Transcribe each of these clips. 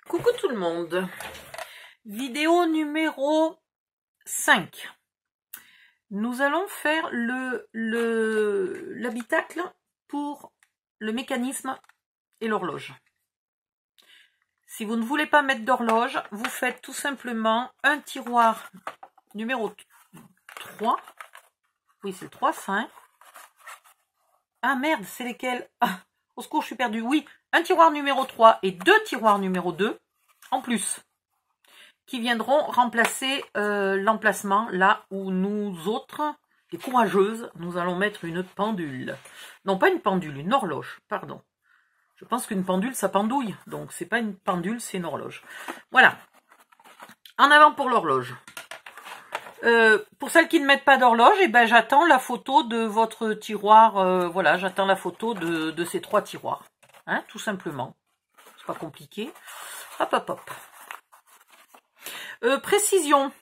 Coucou tout le monde, vidéo numéro 5. Nous allons faire l'habitacle pour le mécanisme et l'horloge. Si vous ne voulez pas mettre d'horloge, vous faites tout simplement un tiroir numéro 3. Oui, c'est le 3, 5. Ah merde, c'est lesquels? Ah, au secours, je suis perdue. Oui, un tiroir numéro 3 et deux tiroirs numéro 2 en plus, qui viendront remplacer l'emplacement là où nous autres, les courageuses, nous allons mettre une pendule. Non, pas une pendule, une horloge, pardon. Je pense qu'une pendule, ça pendouille. Donc, c'est pas une pendule, c'est une horloge. Voilà. En avant pour l'horloge. Pour celles qui ne mettent pas d'horloge, eh ben, j'attends la photo de votre tiroir. Voilà, j'attends la photo de ces 3 tiroirs. Hein, tout simplement. C'est pas compliqué. Hop, hop, hop. Précision.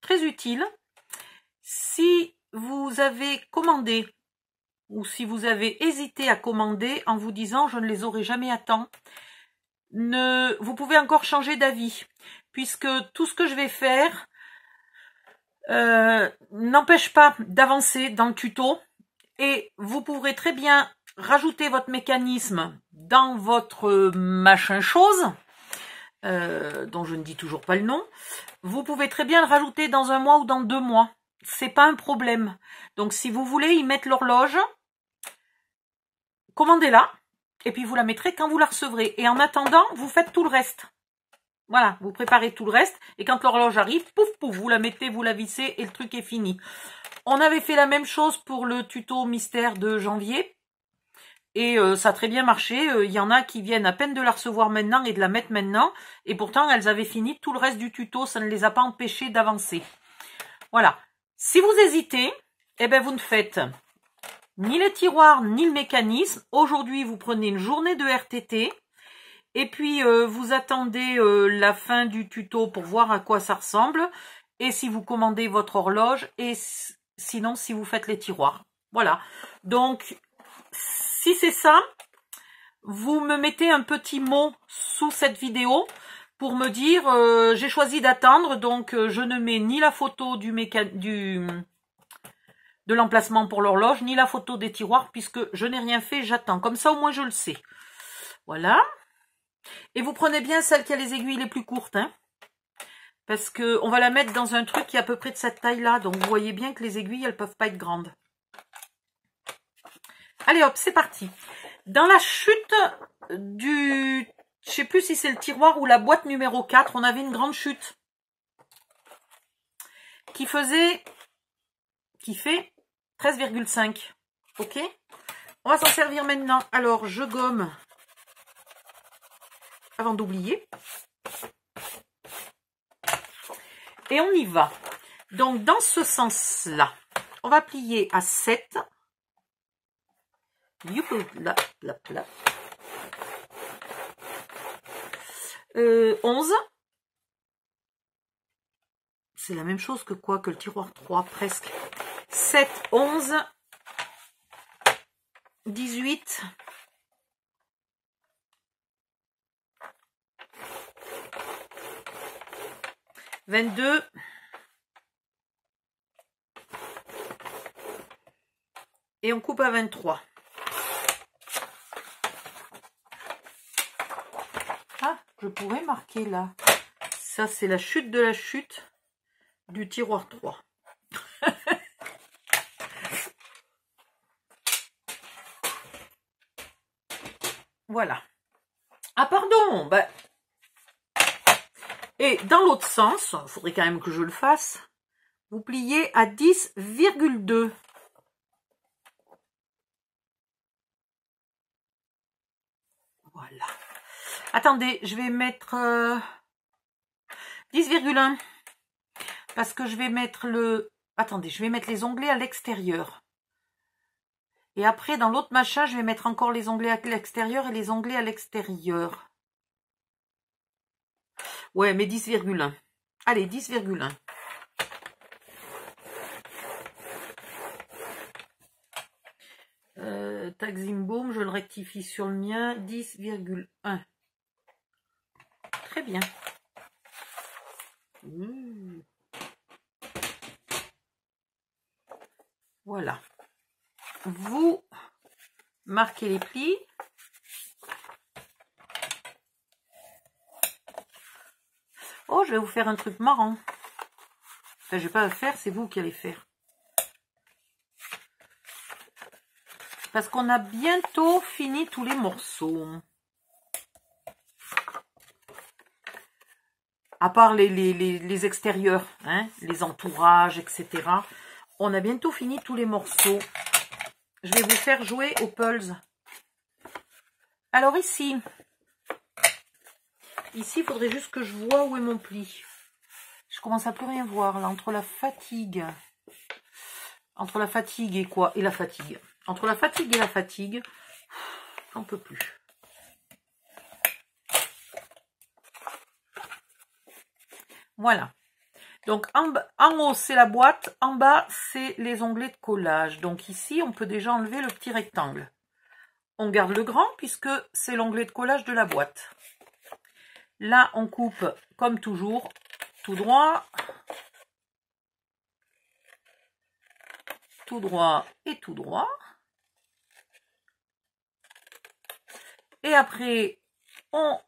Très utile. Si vous avez commandé ou si vous avez hésité à commander en vous disant je ne les aurai jamais à temps, vous pouvez encore changer d'avis, puisque tout ce que je vais faire n'empêche pas d'avancer dans le tuto, et vous pourrez très bien rajouter votre mécanisme dans votre machin chose, dont je ne dis toujours pas le nom. Vous pouvez très bien le rajouter dans 1 mois ou dans 2 mois. C'est pas un problème. Donc si vous voulez y mettre l'horloge, commandez-la, et puis vous la mettrez quand vous la recevrez. Et en attendant, vous faites tout le reste. Voilà, vous préparez tout le reste, et quand l'horloge arrive, pouf, pouf, vous la mettez, vous la vissez, et le truc est fini. On avait fait la même chose pour le tuto mystère de janvier, et ça a très bien marché. Il y en a qui viennent à peine de la recevoir maintenant et de la mettre maintenant, et pourtant elles avaient fini tout le reste du tuto, ça ne les a pas empêchées d'avancer. Voilà. Si vous hésitez, eh ben vous ne faites ni les tiroirs ni le mécanisme. Aujourd'hui, vous prenez une journée de RTT, et puis vous attendez la fin du tuto pour voir à quoi ça ressemble, et si vous commandez votre horloge, et sinon si vous faites les tiroirs. Voilà. Donc, si c'est ça, vous me mettez un petit mot sous cette vidéo pour me dire j'ai choisi d'attendre, donc je ne mets ni la photo de l'emplacement pour l'horloge, ni la photo des tiroirs, puisque je n'ai rien fait, j'attends. Comme ça, au moins, je le sais. Voilà. Et vous prenez bien celle qui a les aiguilles les plus courtes, hein, parce que on va la mettre dans un truc qui est à peu près de cette taille-là. Donc, vous voyez bien que les aiguilles, elles peuvent pas être grandes. Allez, hop, c'est parti. Dans la chute du... Je sais plus si c'est le tiroir ou la boîte numéro 4, on avait une grande chute qui fait 13,5. Ok? On va s'en servir maintenant. Alors, je gomme avant d'oublier. Et on y va. Donc, dans ce sens-là, on va plier à 7. Là, là, là. 11. C'est la même chose que quoi? Que le tiroir 3, presque. 7, 11, 18, 22, et on coupe à 23. Ah, je pourrais marquer là. Ça, c'est la chute de la chute du tiroir 3. Voilà. Ah pardon, bah... Et dans l'autre sens, il faudrait quand même que je le fasse, vous pliez à 10,2. Voilà. Attendez, je vais mettre 10,1. Parce que je vais mettre le... Attendez, je vais mettre les onglets à l'extérieur. Et après, dans l'autre machin, je vais mettre encore les onglets à l'extérieur et les onglets à l'extérieur. Ouais, mais 10,1. Allez, 10,1. Taximboom, je le rectifie sur le mien, 10,1. très bien. Voilà. Vous marquez les plis. Oh, je vais vous faire un truc marrant. Enfin, je vais pas le faire, c'est vous qui allez faire. Parce qu'on a bientôt fini tous les morceaux. À part les extérieurs, hein, les entourages, etc. On a bientôt fini tous les morceaux. Je vais vous faire jouer aux pulls. Alors ici, il faudrait juste que je vois où est mon pli. Je commence à plus rien voir là, entre la fatigue. Entre la fatigue et quoi? Et la fatigue. Entre la fatigue et la fatigue, j'en peux plus. Voilà. Donc en haut c'est la boîte, en bas c'est les onglets de collage. Donc ici on peut déjà enlever le petit rectangle. On garde le grand puisque c'est l'onglet de collage de la boîte. Là on coupe comme toujours, tout droit et tout droit. Et après on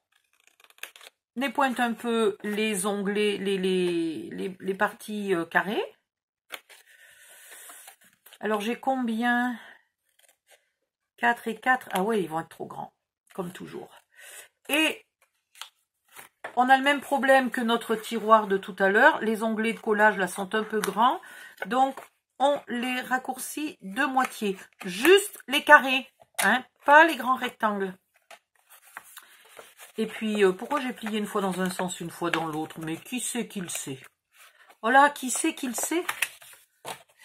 épointe un peu les onglets, les parties carrées. Alors j'ai combien? 4 et 4. Ah ouais, ils vont être trop grands, comme toujours. Et on a le même problème que notre tiroir de tout à l'heure. Les onglets de collage là sont un peu grands. Donc on les raccourcit de moitié. Juste les carrés, hein, pas les grands rectangles. Et puis, pourquoi j'ai plié une fois dans un sens, une fois dans l'autre? Mais qui c'est qui le sait? Oh là, qui c'est qui le sait?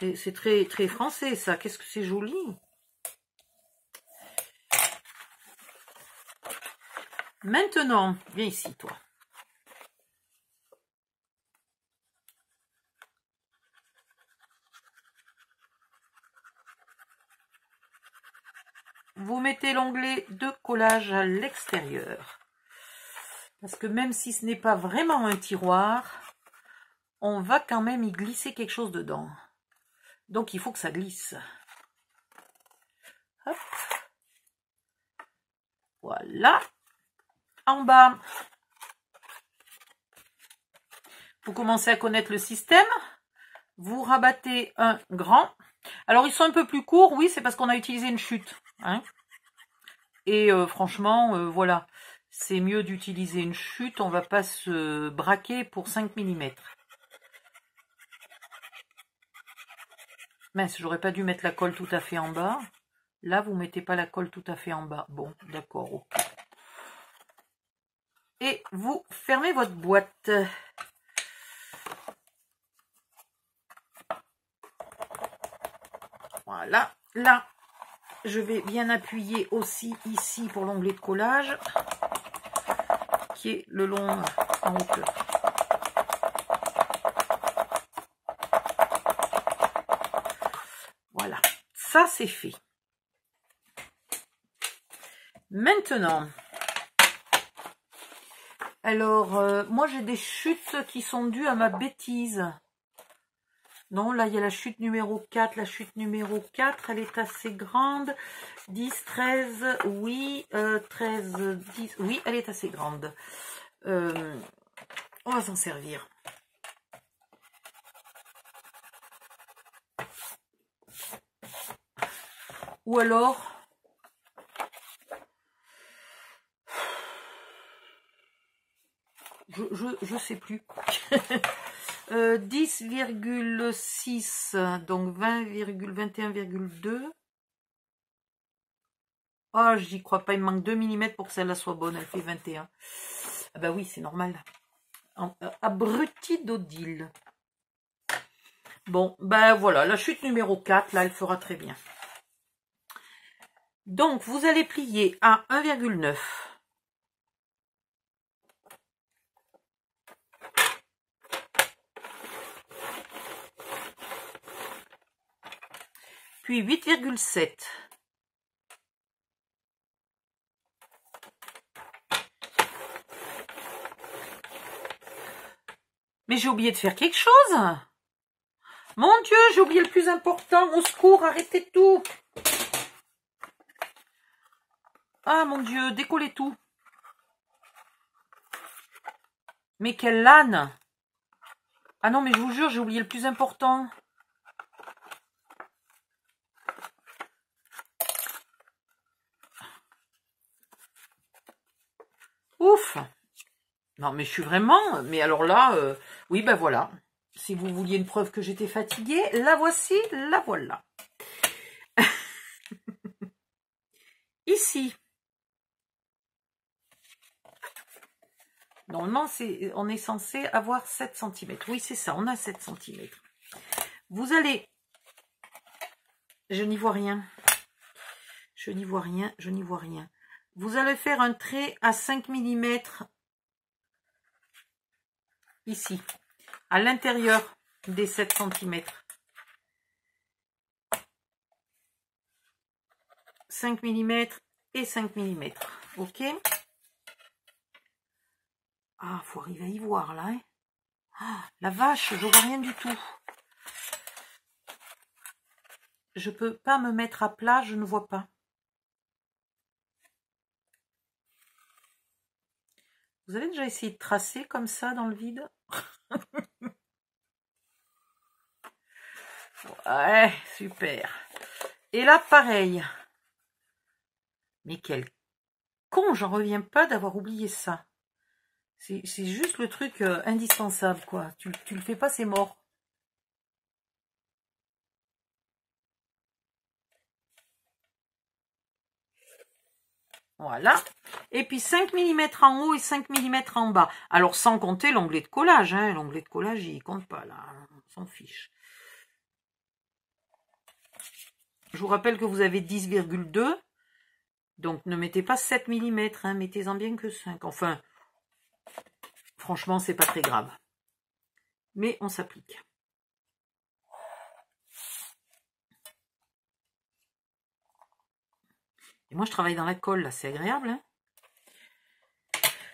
C'est très, très français, ça. Qu'est-ce que c'est joli. Maintenant, viens ici, toi. Vous mettez l'onglet de collage à l'extérieur. Parce que même si ce n'est pas vraiment un tiroir, on va quand même y glisser quelque chose dedans. Donc il faut que ça glisse. Hop. Voilà. En bas, vous commencez à connaître le système. Vous rabattez un grand. Alors ils sont un peu plus courts, oui, c'est parce qu'on a utilisé une chute. Hein. Et franchement, voilà. C'est mieux d'utiliser une chute, on ne va pas se braquer pour 5 mm. Mince, j'aurais pas dû mettre la colle tout à fait en bas. Là, vous ne mettez pas la colle tout à fait en bas. Bon, d'accord, ok. Et vous fermez votre boîte. Voilà. Là, je vais bien appuyer aussi ici pour l'onglet de collage, qui est le long en hauteur. Voilà, ça c'est fait. Maintenant, alors, moi j'ai des chutes qui sont dues à ma bêtise. Non, là il y a la chute numéro 4. La chute numéro 4, elle est assez grande. 10, 13, oui. 13, 10, oui, elle est assez grande. On va s'en servir. Ou alors, je sais plus. 10,6, donc 20,21,2. Oh, j'y crois pas, il me manque 2 mm pour que celle-là soit bonne, elle fait 21. Ah bah oui, c'est normal. Abruti d'Odile. Bon, ben voilà, la chute numéro 4, là, elle fera très bien. Donc, vous allez plier à 1,9. Puis 8,7. Mais j'ai oublié de faire quelque chose. Mon Dieu, j'ai oublié le plus important. Au secours, arrêtez tout. Ah mon Dieu, décollez tout. Mais quelle lane! Ah non, mais je vous jure, j'ai oublié le plus important. Ouf! Non, mais je suis vraiment... Mais alors là, oui, ben voilà. Si vous vouliez une preuve que j'étais fatiguée, la voici, la voilà. Ici. Normalement, on est censé avoir 7 cm. Oui, c'est ça, on a 7 cm. Vous allez... Je n'y vois rien. Je n'y vois rien, je n'y vois rien. Vous allez faire un trait à 5 mm ici, à l'intérieur des 7 cm. 5 mm et 5 mm. Ok? Ah, faut arriver à y voir là. Hein. Ah, la vache, je vois rien du tout. Je peux pas me mettre à plat, je ne vois pas. Vous avez déjà essayé de tracer comme ça dans le vide? Ouais, super. Et là, pareil. Mais quel con, j'en reviens pas d'avoir oublié ça. C'est juste le truc indispensable, quoi. Tu le fais pas, c'est mort. Voilà. Et puis 5 mm en haut et 5 mm en bas. Alors sans compter l'onglet de collage. Hein. L'onglet de collage, il compte pas là. On s'en fiche. Je vous rappelle que vous avez 10,2. Donc ne mettez pas 7 mm. Hein. Mettez-en bien que 5. Enfin, franchement, c'est pas très grave. Mais on s'applique. Et moi, je travaille dans la colle, là. C'est agréable, hein.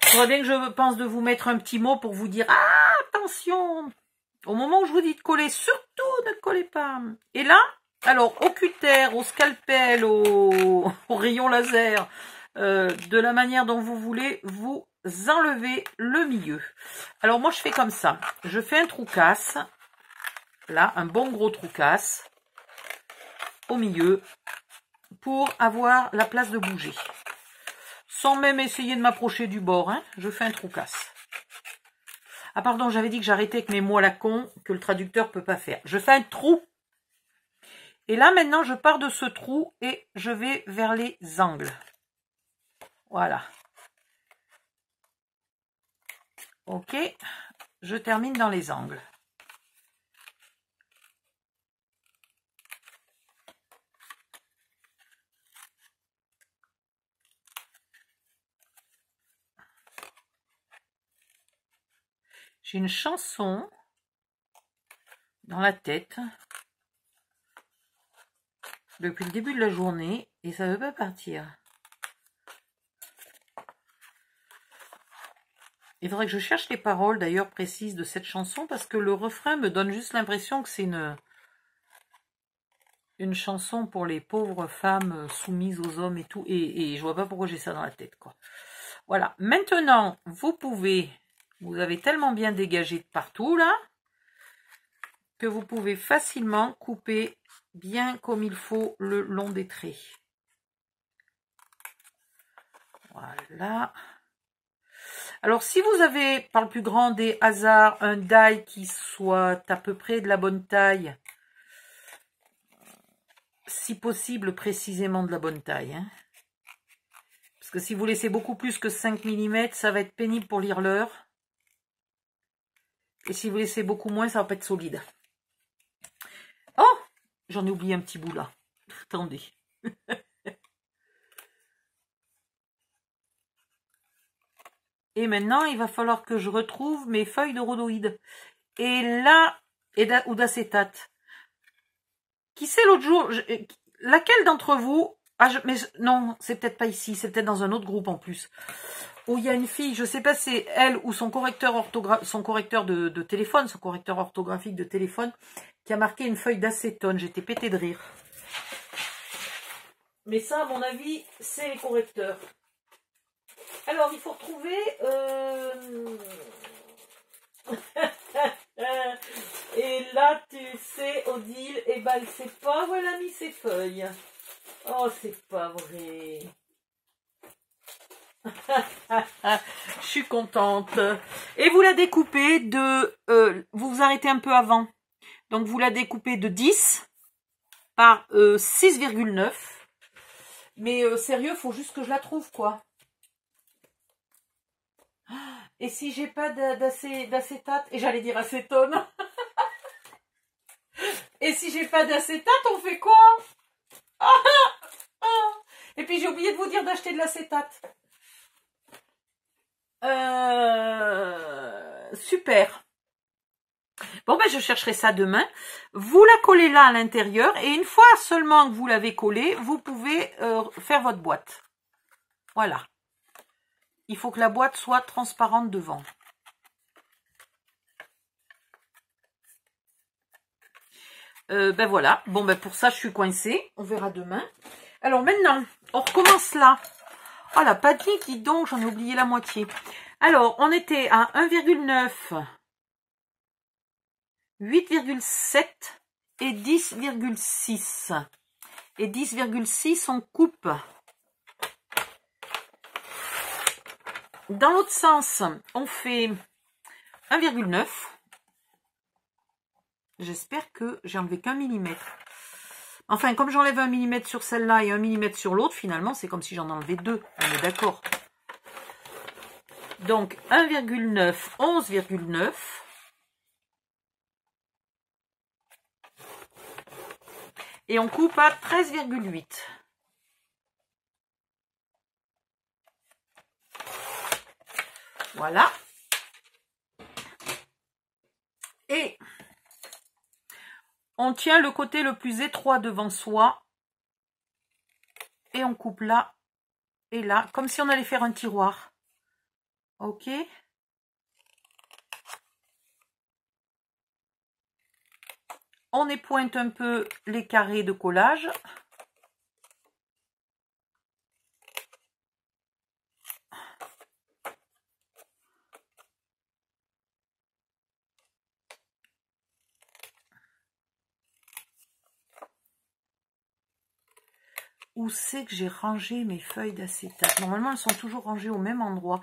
Il faudrait bien que je pense de vous mettre un petit mot pour vous dire « Ah, attention !» Au moment où je vous dis de coller, surtout ne collez pas. Et là, alors, au cutter, au scalpel, au rayon laser, de la manière dont vous voulez, vous enlevez le milieu. Alors, moi, je fais comme ça. Je fais un trou casse. Là, un bon gros trou casse. Au milieu. Pour avoir la place de bouger. Sans même essayer de m'approcher du bord, hein, je fais un trou casse. Ah pardon, j'avais dit que j'arrêtais avec mes mots à la con, que le traducteur ne peut pas faire. Je fais un trou. Et là, maintenant, je pars de ce trou et je vais vers les angles. Voilà. Ok, je termine dans les angles. J'ai une chanson dans la tête depuis le début de la journée et ça ne veut pas partir. Il faudrait que je cherche les paroles d'ailleurs précises de cette chanson parce que le refrain me donne juste l'impression que c'est une chanson pour les pauvres femmes soumises aux hommes et tout. Et je vois pas pourquoi j'ai ça dans la tête, quoi. Voilà. Maintenant, vous avez tellement bien dégagé de partout là que vous pouvez facilement couper bien comme il faut le long des traits. Voilà. Alors, si vous avez, par le plus grand des hasards, un die qui soit à peu près de la bonne taille, si possible, précisément de la bonne taille. Hein. Parce que si vous laissez beaucoup plus que 5 mm, ça va être pénible pour lire l'heure. Et si vous laissez beaucoup moins, ça va pas être solide. Oh! J'en ai oublié un petit bout là. Attendez. Et maintenant, il va falloir que je retrouve mes feuilles de rhodoïde. Et là, ou d'acétate. Qui sait l'autre jour, laquelle d'entre vous... Ah, mais non, c'est peut-être pas ici, c'est peut-être dans un autre groupe en plus. où il y a une fille, je sais pas si c'est elle ou son correcteur de téléphone, son correcteur orthographique de téléphone, qui a marqué une feuille d'acétone. J'étais pétée de rire. Mais ça, à mon avis, c'est les correcteurs. Alors, il faut retrouver... Et là, tu sais, Odile, eh ben, elle sait pas où elle a mis ses feuilles. Oh, c'est pas vrai. Je suis contente. Et vous la découpez de... vous vous arrêtez un peu avant. Donc, vous la découpez de 10 par 6,9. Mais sérieux, faut juste que je la trouve, quoi. Et si j'ai pas d'acétate, et j'allais dire acétone. Et si j'ai pas d'acétate, on fait quoi? Et puis j'ai oublié de vous dire d'acheter de l'acétate. Super. Bon, ben je chercherai ça demain. Vous la collez là à l'intérieur. Et une fois seulement que vous l'avez collée, vous pouvez faire votre boîte. Voilà. Il faut que la boîte soit transparente devant. Ben voilà. Bon, ben pour ça, je suis coincée. On verra demain. Alors maintenant, on recommence là. Oh, la panique, dis donc, j'en ai oublié la moitié. Alors, on était à 1,9, 8,7 et 10,6. Et 10,6, on coupe. Dans l'autre sens, on fait 1,9. J'espère que j'ai enlevé qu'un millimètre. Enfin, comme j'enlève 1 mm sur celle-là et 1 mm sur l'autre, finalement, c'est comme si j'en enlevais 2. On est d'accord. Donc, 1,9, 11,9. Et on coupe à 13,8. Voilà. Et on tient le côté le plus étroit devant soi. Et on coupe là et là, comme si on allait faire un tiroir. Ok. On épointe un peu les carrés de collage. Où c'est que j'ai rangé mes feuilles d'acétate? Normalement, elles sont toujours rangées au même endroit.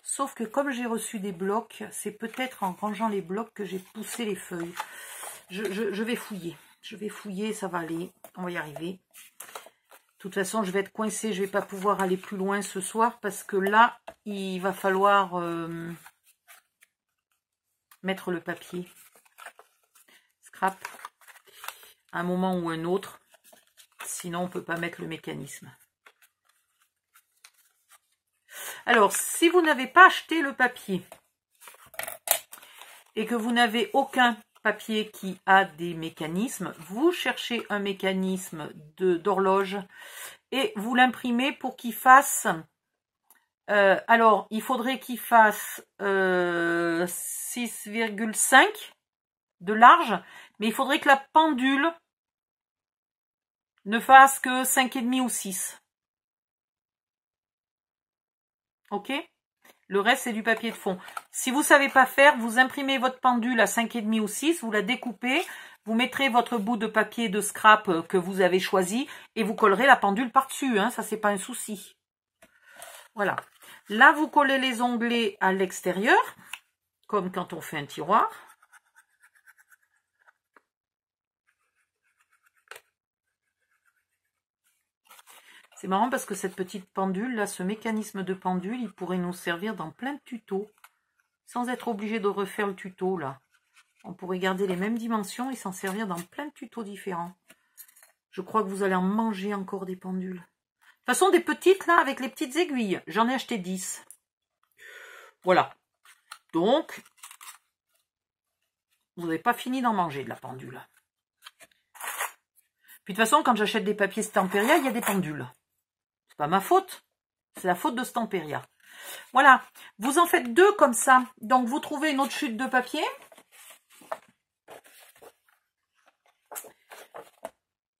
Sauf que comme j'ai reçu des blocs, c'est peut-être en rangeant les blocs que j'ai poussé les feuilles. Je vais fouiller. Je vais fouiller, ça va aller. On va y arriver. De toute façon, je vais être coincée. Je ne vais pas pouvoir aller plus loin ce soir parce que là, il va falloir mettre le papier. Scrap. À un moment ou un autre. Sinon, on ne peut pas mettre le mécanisme. Alors, si vous n'avez pas acheté le papier et que vous n'avez aucun papier qui a des mécanismes, vous cherchez un mécanisme d'horloge et vous l'imprimez pour qu'il fasse... alors, il faudrait qu'il fasse 6,5 de large, mais il faudrait que la pendule ne fasse que 5,5 ou 6. Ok? Le reste, c'est du papier de fond. Si vous ne savez pas faire, vous imprimez votre pendule à 5,5 ou 6, vous la découpez, vous mettrez votre bout de papier de scrap que vous avez choisi et vous collerez la pendule par-dessus. Hein, ça, c'est pas un souci. Voilà. Là, vous collez les onglets à l'extérieur, comme quand on fait un tiroir. C'est marrant parce que cette petite pendule, là, ce mécanisme de pendule, il pourrait nous servir dans plein de tutos. Sans être obligé de refaire le tuto, là. On pourrait garder les mêmes dimensions et s'en servir dans plein de tutos différents. Je crois que vous allez en manger encore des pendules. De toute façon, des petites, là, avec les petites aiguilles. J'en ai acheté 10. Voilà. Donc, vous n'avez pas fini d'en manger de la pendule. Puis de toute façon, quand j'achète des papiers Stamperia, il y a des pendules. C'est pas ma faute. C'est la faute de Stamperia. Voilà, vous en faites 2 comme ça. Donc, vous trouvez une autre chute de papier.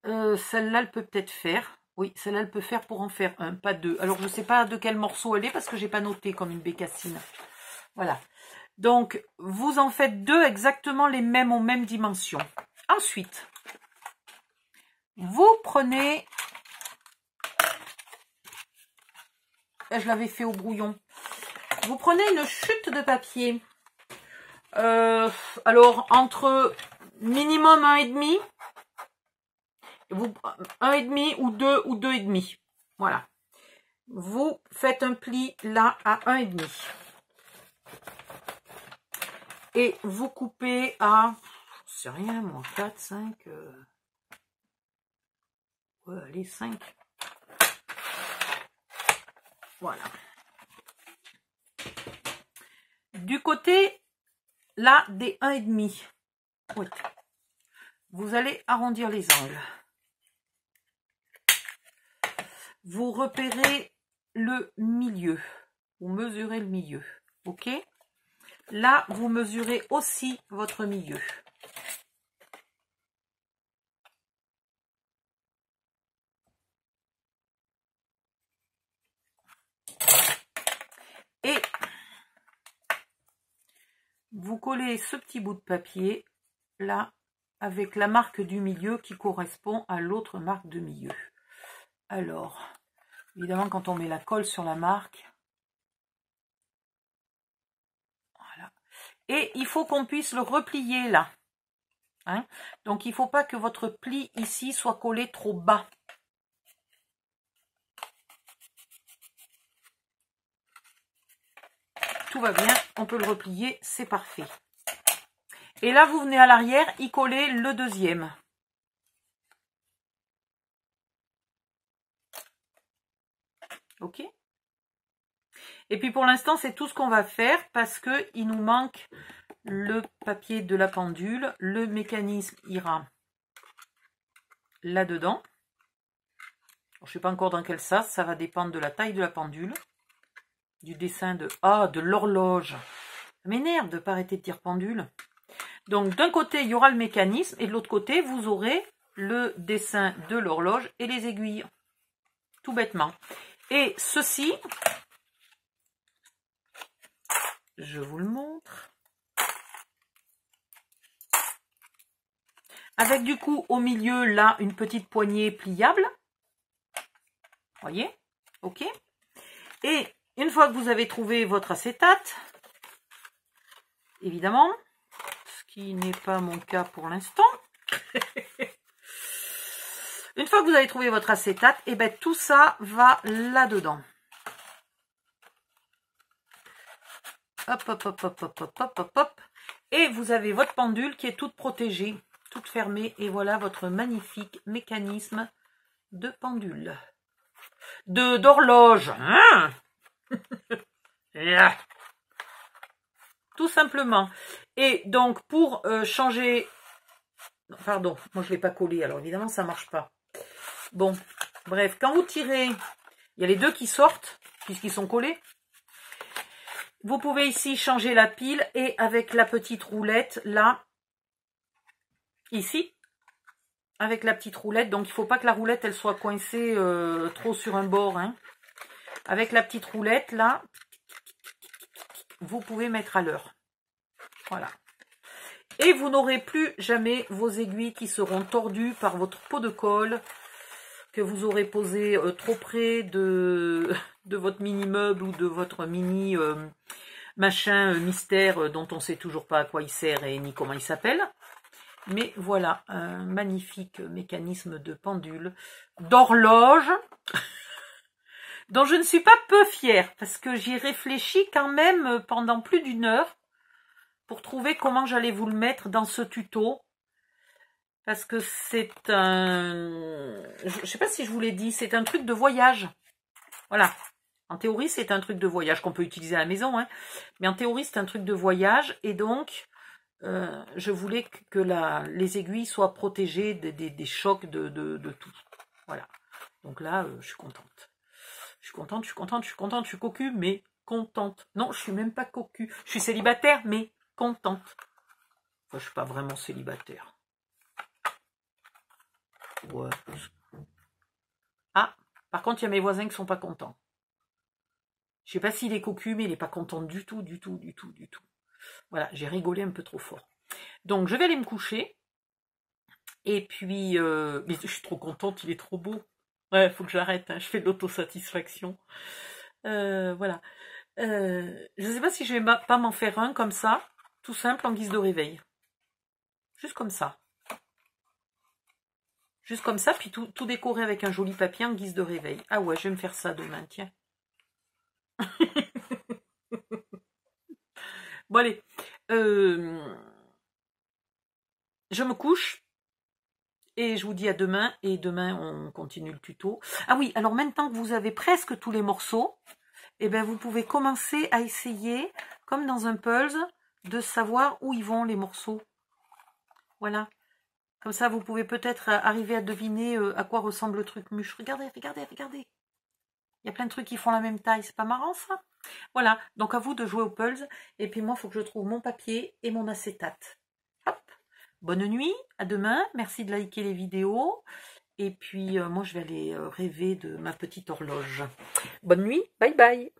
Celle-là, elle peut peut-être faire. Oui, celle-là, elle peut faire pour en faire un, pas 2. Alors, je ne sais pas de quel morceau elle est parce que je n'ai pas noté comme une bécassine. Voilà. Donc, vous en faites 2 exactement les mêmes aux mêmes dimensions. Ensuite, vous prenez... Je l'avais fait au brouillon. Vous prenez une chute de papier. Alors, entre minimum 1,5. 1,5 ou 2 ou 2,5. Voilà. Vous faites un pli là à 1,5. Et vous coupez à, c'est rien moi, 4, 5, ouais, allez, 5. Voilà. Du côté, là, des 1,5. Oui. Vous allez arrondir les angles. Vous repérez le milieu. Vous mesurez le milieu. Ok? Là, vous mesurez aussi votre milieu. Et vous collez ce petit bout de papier là avec la marque du milieu qui correspond à l'autre marque de milieu. Alors, évidemment, quand on met la colle sur la marque, voilà. Et il faut qu'on puisse le replier là. Hein? Donc, il ne faut pas que votre pli ici soit collé trop bas. Tout va bien, on peut le replier, c'est parfait. Et là, vous venez à l'arrière, y coller le deuxième. Ok? Et puis pour l'instant, c'est tout ce qu'on va faire parce qu'il nous manque le papier de la pendule. Le mécanisme ira là-dedans. Je ne sais pas encore dans quel sens, ça va dépendre de la taille de la pendule. Du dessin de l'horloge. Ça m'énerve de ne pas arrêter de dire pendule. Donc d'un côté, il y aura le mécanisme et de l'autre côté, vous aurez le dessin de l'horloge et les aiguilles. Tout bêtement. Et ceci, je vous le montre. Avec du coup au milieu, là, une petite poignée pliable. Voyez? Ok. Et une fois que vous avez trouvé votre acétate, évidemment, ce qui n'est pas mon cas pour l'instant. Une fois que vous avez trouvé votre acétate, et bien tout ça va là-dedans. Hop, hop, hop, hop, hop, hop, hop, hop, hop. Et vous avez votre pendule qui est toute protégée, toute fermée. Et voilà votre magnifique mécanisme de pendule. D'horloge. Hein. Tout simplement. Et donc, pour changer... Pardon, moi je ne l'ai pas collé, alors évidemment ça ne marche pas. Bon, bref, quand vous tirez, il y a les deux qui sortent, puisqu'ils sont collés. Vous pouvez ici changer la pile et avec la petite roulette, là, ici, avec la petite roulette, donc il ne faut pas que la roulette, elle soit coincée trop sur un bord. Hein. Avec la petite roulette, là, vous pouvez mettre à l'heure. Voilà. Et vous n'aurez plus jamais vos aiguilles qui seront tordues par votre pot de colle que vous aurez posé trop près de votre mini-meuble ou de votre mini machin mystère dont on ne sait toujours pas à quoi il sert et ni comment il s'appelle. Mais voilà, un magnifique mécanisme de pendule, d'horloge, dont je ne suis pas peu fière, parce que j'y réfléchis quand même pendant plus d'1 heure pour trouver comment j'allais vous le mettre dans ce tuto. Parce que c'est un... Je ne sais pas si je vous l'ai dit, c'est un truc de voyage. Voilà. En théorie, c'est un truc de voyage qu'on peut utiliser à la maison. Hein. Mais en théorie, c'est un truc de voyage. Et donc, je voulais que les aiguilles soient protégées des chocs de tout. Voilà. Donc là, je suis contente. Je suis contente, je suis contente, je suis contente, je suis cocu, mais contente. Non, je suis même pas cocu. Je suis célibataire, mais contente. Enfin, je suis pas vraiment célibataire. Ouais. Ah, par contre, il y a mes voisins qui sont pas contents. Je sais pas s'il est cocu, mais il est pas content du tout, du tout, du tout, du tout. Voilà, j'ai rigolé un peu trop fort. Donc, je vais aller me coucher. Et puis, mais je suis trop contente, il est trop beau. Ouais, faut que j'arrête, hein, je fais de l'autosatisfaction. Voilà. Je ne sais pas si je vais pas m'en faire un comme ça, tout simple, en guise de réveil. Juste comme ça. Juste comme ça, puis tout décorer avec un joli papier en guise de réveil. Ah ouais, je vais me faire ça demain, tiens. Bon allez, je me couche. Et je vous dis à demain, et demain on continue le tuto. Ah oui, alors maintenant que vous avez presque tous les morceaux, eh bien vous pouvez commencer à essayer, comme dans un puzzle, de savoir où ils vont les morceaux. Voilà. Comme ça, vous pouvez peut-être arriver à deviner à quoi ressemble le truc mûche. Regardez, regardez, regardez. Il y a plein de trucs qui font la même taille, c'est pas marrant ça? Voilà, donc à vous de jouer au puzzle. Et puis moi, il faut que je trouve mon papier et mon acétate. Hop. Bonne nuit, à demain, merci de liker les vidéos. Et puis moi je vais aller rêver de ma petite horloge. Bonne nuit, bye bye.